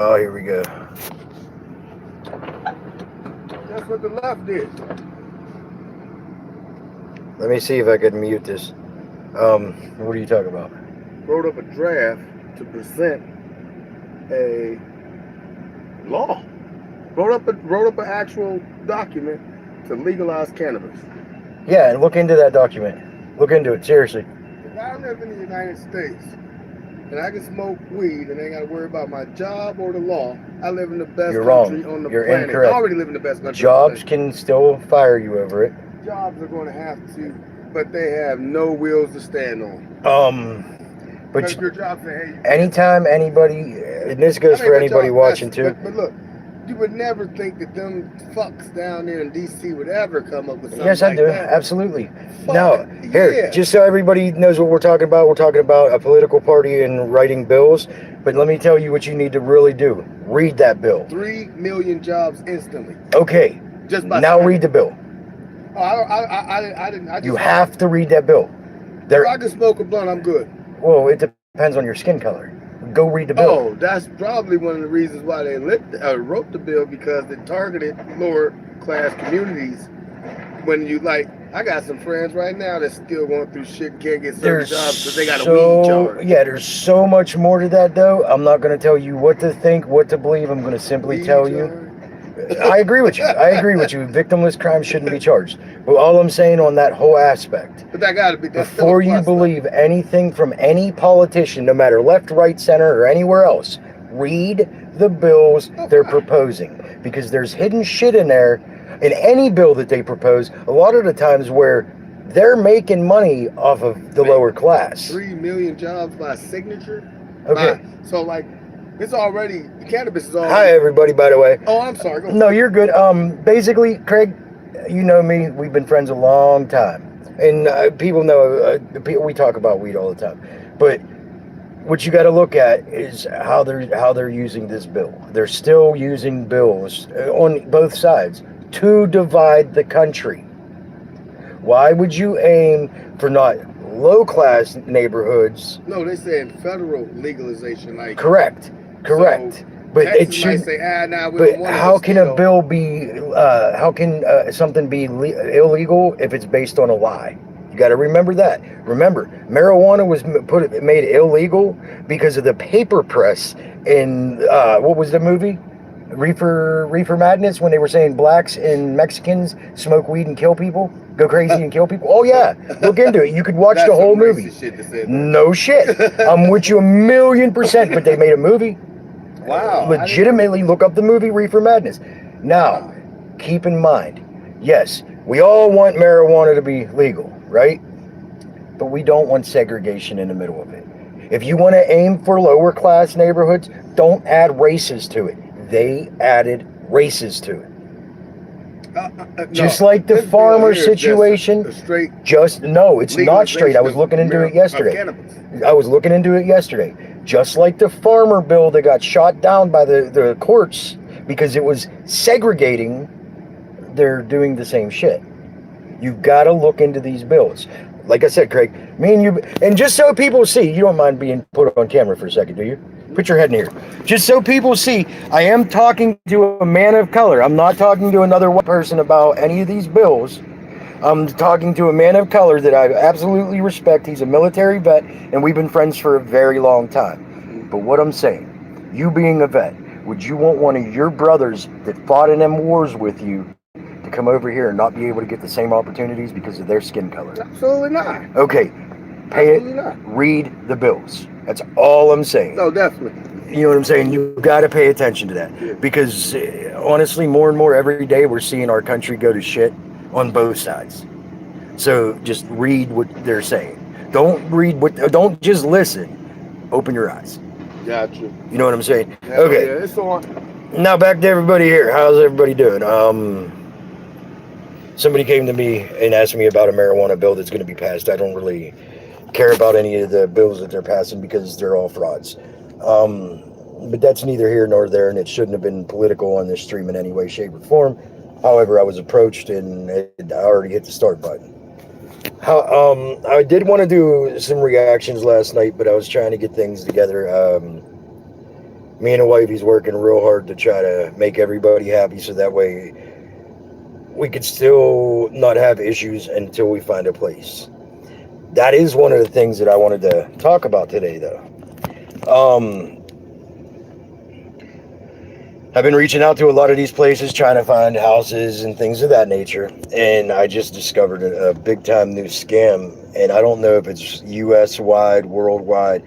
Oh, here we go. That's what the left did. Let me see if I can mute this. What are you talking about? Wrote up a draft to present a law. Wrote up an actual document to legalize cannabis. Yeah, and look into that document. Look into it, seriously. If I live in the United States and I can smoke weed and ain't got to worry about my job or the law, I live in the best You're country wrong. on the You're planet. incorrect. I already live in the best country Jobs on the can still fire you over it. planet. Jobs are going to have to, but they have no wheels to stand on. But Because your job say, hey, you can't. anytime anybody, and this goes for anybody watching too. But look, you would never think that them fucks down there in D.C. would ever come up with something Yes, I like do. that. Absolutely. Fuck, Now, here, yeah. just so everybody knows what we're talking about a political party and writing bills. But let me tell you what you need to really do. Read that bill. 3 million jobs instantly. Okay. Just by now read the bill. Oh, I didn't. I just You have to read that bill. If I can smoke a blunt, I'm good. Well, it depends on your skin color. Go read the bill. Oh, that's probably one of the reasons why they wrote the bill, because it targeted lower class communities. When you I got some friends right now that's still going through shit and can't get certain jobs because they got a weed charge. Yeah, there's so much more to that, though. I'm not going to tell you what to think, what to believe. I'm going to simply Weed tell charge? you. I agree with you. Victimless crime shouldn't be charged. But all I'm saying on that whole aspect, But that got to be before you believe anything from any politician, no matter left, right, center, or anywhere else, read the bills they're proposing, because there's hidden shit in there. In any bill that they propose, a lot of the times where they're making money off of the lower class. 3 million jobs by signature. Okay. So it's already, cannabis is already. Hi, everybody, by the way. Oh, I'm sorry. No, you're good. Basically, Craig, you know me. We've been friends a long time. And people know, we talk about weed all the time. But what you got to look at is how they're using this bill. They're still using bills on both sides to divide the country. Why would you aim for not low-class neighborhoods? No, they saying federal legalization. Correct. So, but it should. Say, but how can a bill be? How can something be illegal if it's based on a lie? You got to remember that. Remember, marijuana was made illegal because of the paper press in what was the movie? Reefer Madness, when they were saying blacks and Mexicans smoke weed and kill people, go crazy and kill people. Oh yeah, look into it. You could watch the whole movie. No shit. I'm with you 1,000,000%. But they made a movie. Wow. Legitimately look up the movie Reefer Madness. Now, keep in mind, yes, we all want marijuana to be legal, right? But we don't want segregation in the middle of it. If you want to aim for lower class neighborhoods, don't add races to it. They added races to it. Just like the farmer situation. No, it's not straight. I was looking into it yesterday. Just like the farmer bill that got shot down by the courts because it was segregating, they're doing the same shit. You've got to look into these bills. Like I said, Craig, me and you, and just so people see, you don't mind being put on camera for a second, do you? Put your head in here. Just so people see, I am talking to a man of color. I'm not talking to another white person about any of these bills. I'm talking to a man of color that I absolutely respect. He's a military vet, and we've been friends for a very long time. But what I'm saying, you being a vet, would you want one of your brothers that fought in them wars with you to come over here and not be able to get the same opportunities because of their skin color? Absolutely not. Okay, read the bills. That's all I'm saying. No, definitely. You know what I'm saying? You got to pay attention to that, because honestly, more and more every day we're seeing our country go to shit on both sides. So just read what they're saying. Don't just listen. Open your eyes. Gotcha. You know what I'm saying? Yeah, okay. Yeah, it's on. Now back to everybody here. How's everybody doing? Somebody came to me and asked me about a marijuana bill that's going to be passed. I don't really care about any of the bills that they're passing because they're all frauds. But that's neither here nor there, and it shouldn't have been political on this stream in any way, shape, or form. However, I was approached and I already hit the start button. I did want to do some reactions last night, but I was trying to get things together. Me and the wife, he's working real hard to try to make everybody happy so that way we could still not have issues until we find a place. That is one of the things that I wanted to talk about today, though. I've been reaching out to a lot of these places trying to find houses and things of that nature, and I just discovered a big time new scam. And I don't know if it's US wide, worldwide,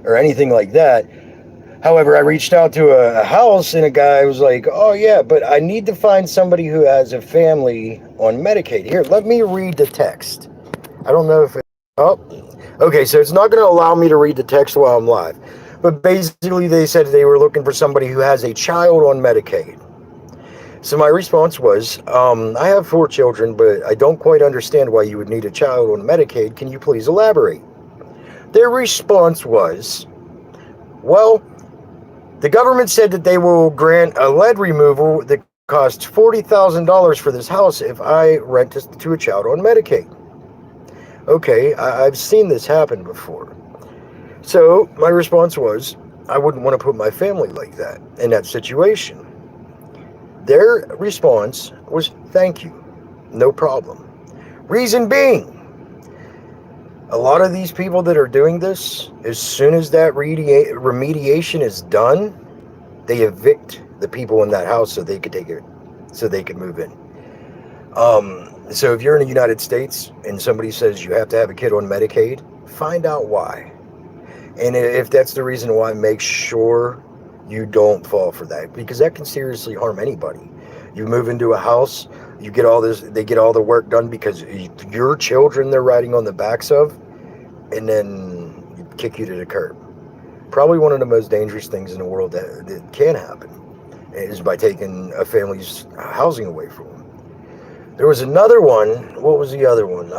or anything like that. However, I reached out to a house, and a guy was like, "Oh yeah, but I need to find somebody who has a family on Medicaid." Here, let me read the text. I don't know if it. Oh, okay, so it's not going to allow me to read the text while I'm live. But basically, they said they were looking for somebody who has a child on Medicaid. So my response was, I have 4 children, but I don't quite understand why you would need a child on Medicaid. Can you please elaborate? Their response was, well, the government said that they will grant a lead removal that costs $40,000 for this house if I rent to a child on Medicaid. Okay, I've seen this happen before. So my response was, I wouldn't want to put my family like that in that situation. Their response was, thank you, no problem. Reason being, a lot of these people that are doing this, as soon as that remediation is done, they evict the people in that house so they could take it, so they could move in. So if you're in the United States and somebody says you have to have a kid on Medicaid, find out why. And if that's the reason why, make sure you don't fall for that, because that can seriously harm anybody. You move into a house, you get all this, they get all the work done because your children they're riding on the backs of, and then kick you to the curb. Probably one of the most dangerous things in the world that can happen is by taking a family's housing away from them. There was another one. What was the other one?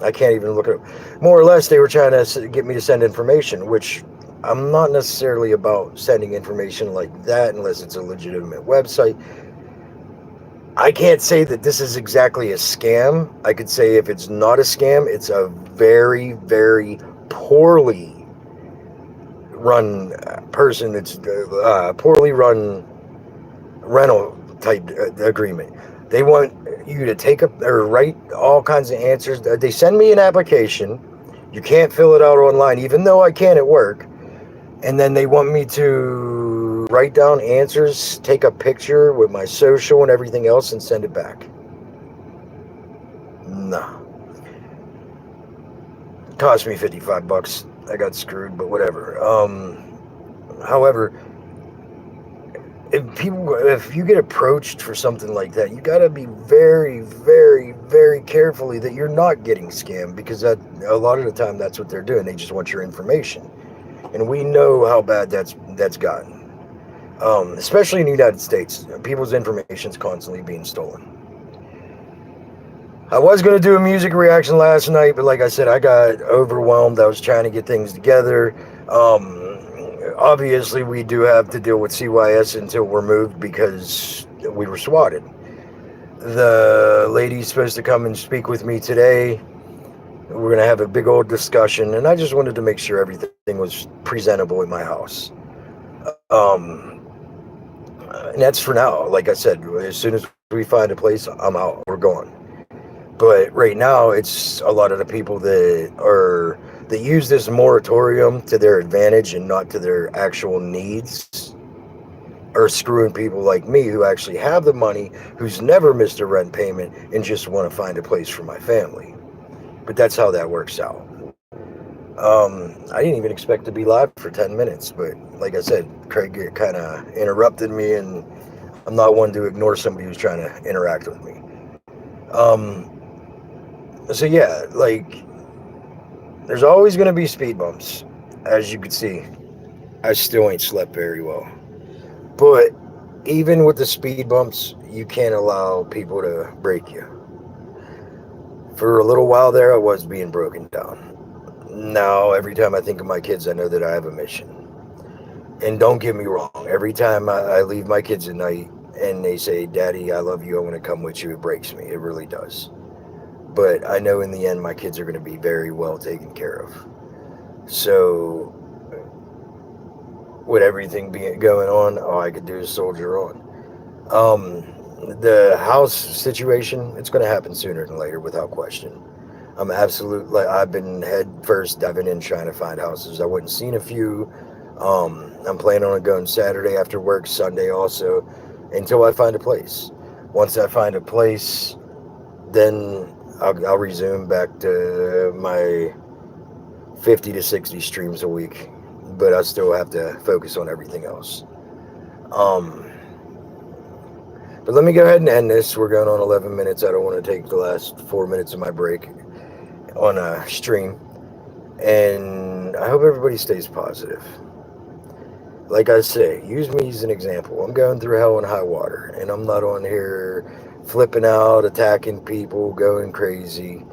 I can't even look it up. More or less, they were trying to get me to send information, which I'm not necessarily about sending information like that unless it's a legitimate website. I can't say that this is exactly a scam. I could say if it's not a scam, it's a very, very poorly run person. It's poorly run rental type agreement. They want you to take up or write all kinds of answers. They send me an application. You can't fill it out online, even though I can at work. And then they want me to write down answers, take a picture with my social and everything else, and send it back. No. It cost me $55. I got screwed, but whatever. However, if you get approached for something like that, you got to be very, very, very carefully that you're not getting scammed, because that a lot of the time that's what they're doing. They just want your information, and we know how bad that's gotten. Especially in the United States, people's information is constantly being stolen. I was going to do a music reaction last night, but like I said, I got overwhelmed. I was trying to get things together. Obviously, we do have to deal with CYS until we're moved because we were swatted. The lady's supposed to come and speak with me today. We're going to have a big old discussion, and I just wanted to make sure everything was presentable in my house. And that's for now. Like I said, as soon as we find a place, I'm out. We're going. But right now, it's a lot of the people that use this moratorium to their advantage and not to their actual needs are screwing people like me who actually have the money, who's never missed a rent payment, and just want to find a place for my family. But that's how that works out. I didn't even expect to be live for 10 minutes, but like I said, Craig kind of interrupted me, and I'm not one to ignore somebody who's trying to interact with me. So yeah, like, there's always going to be speed bumps. As you can see, I still ain't slept very well. But even with the speed bumps, you can't allow people to break you. For a little while there, I was being broken down. Now, every time I think of my kids, I know that I have a mission. And don't get me wrong, every time I leave my kids at night and they say, Daddy, I love you, I want to come with you, it breaks me. It really does. But I know in the end, my kids are going to be very well taken care of. So with everything being going on, all I could do is soldier on. The house situation, it's going to happen sooner than later, without question. I've been head first diving in trying to find houses. I went and seen a few. I'm planning on going Saturday after work, Sunday also, until I find a place. Once I find a place, then I'll resume back to my 50 to 60 streams a week, but I still have to focus on everything else. But let me go ahead and end this. We're going on 11 minutes. I don't want to take the last 4 minutes of my break on a stream. And I hope everybody stays positive. Like I say, use me as an example. I'm going through hell and high water, and I'm not on here flipping out, attacking people, going crazy.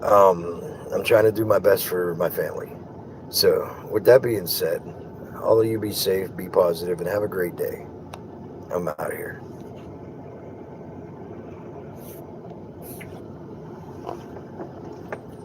I'm trying to do my best for my family. So, with that being said, all of you be safe, be positive, and have a great day. I'm out of here.